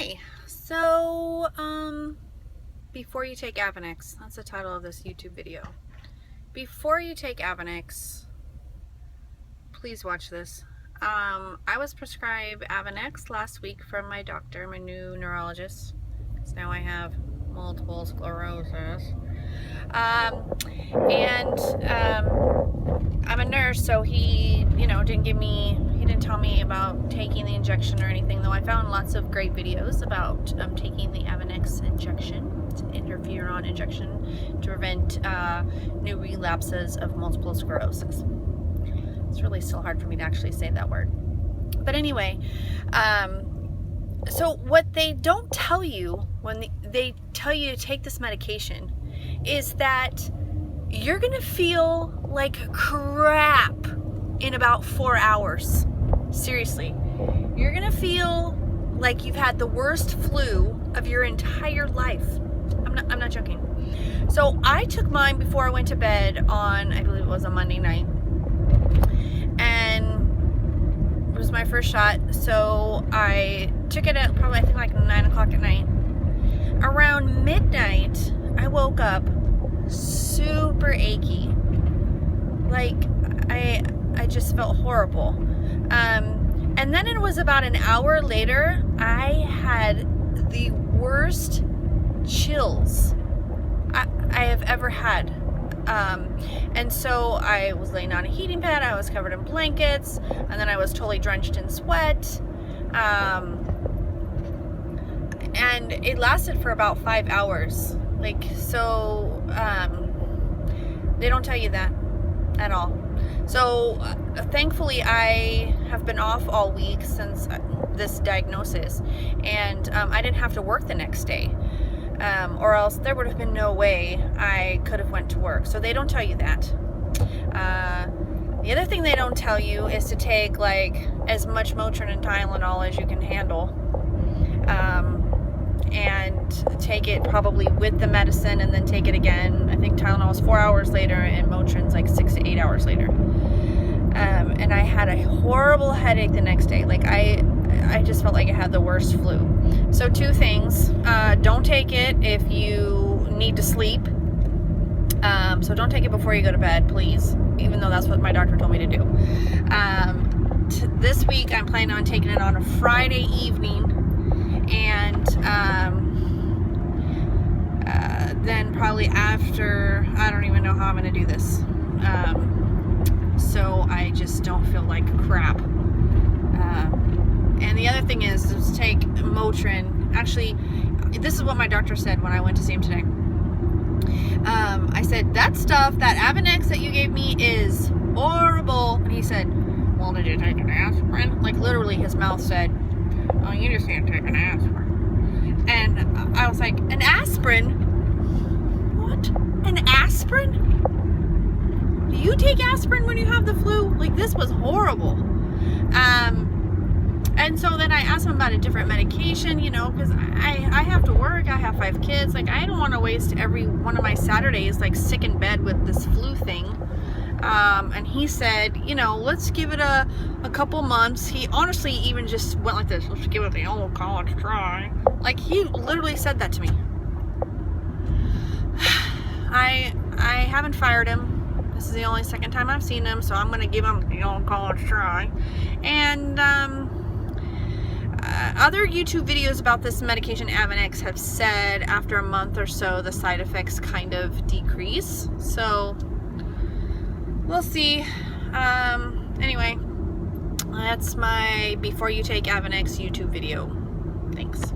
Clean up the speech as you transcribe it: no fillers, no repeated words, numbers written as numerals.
Hi. So, before you take Avonex, that's the title of this YouTube video. Before you take Avonex, please watch this. I was prescribed Avonex last week from my doctor, my new neurologist, because now I have multiple sclerosis. I'm a nurse, so he didn't tell me about taking the injection or anything, though I found lots of great videos about taking the Avonex injection. It's an interferon injection to prevent new relapses of multiple sclerosis. It's really still hard for me to actually say that word. But anyway, so what they don't tell you when they tell you to take this medication is that you're gonna feel like crap in about 4 hours. Seriously, you're gonna feel like you've had the worst flu of your entire life. I'm not joking. So I took mine before I went to bed on, I believe it was a Monday night, and it was my first shot. So I took it at probably, I think, like 9 o'clock at night. Around midnight, I woke up super achy. Like I just felt horrible. And then it was about an hour later, I had the worst chills I have ever had. And so I was laying on a heating pad, I was covered in blankets, and then I was totally drenched in sweat. And it lasted for about 5 hours. They don't tell you that at all. So thankfully I have been off all week since this diagnosis, and I didn't have to work the next day, or else there would have been no way I could have went to work. So they don't tell you that. The other thing they don't tell you is to take like as much Motrin and Tylenol as you can handle, and take it probably with the medicine, and then take it again. I think Tylenol is 4 hours later, and Motrin's like 6 to 8 hours later. And I had a horrible headache the next day. Like I just felt like I had the worst flu. So 2 things: don't take it if you need to sleep. So don't take it before you go to bed, please, even though that's what my doctor told me to do. This week I'm planning on taking it on a Friday evening, and then probably after, I don't even know how I'm going to do this, so I just don't feel like crap. And the other thing is to take Motrin. Actually, this is what my doctor said when I went to see him today. I said, that stuff, that Avonex that you gave me is horrible. And he said, well, did you take an aspirin? Like literally his mouth said, oh, you just can't take an aspirin. And I was like, an aspirin? What? An aspirin? Do you take aspirin when you have the flu? Like, this was horrible. And so then I asked him about a different medication, because I have to work. I have 5 kids. Like, I don't want to waste every one of my Saturdays like sick in bed with this flu thing. And he said, let's give it a couple months. He honestly even just went like this: let's give it the old college try. Like, he literally said that to me. I haven't fired him. This is the only second time I've seen him, so I'm gonna give him the old college try. And other YouTube videos about this medication Avonex have said after a month or so the side effects kind of decrease. So we'll see. Anyway, that's my before you take Avonex YouTube video. Thanks.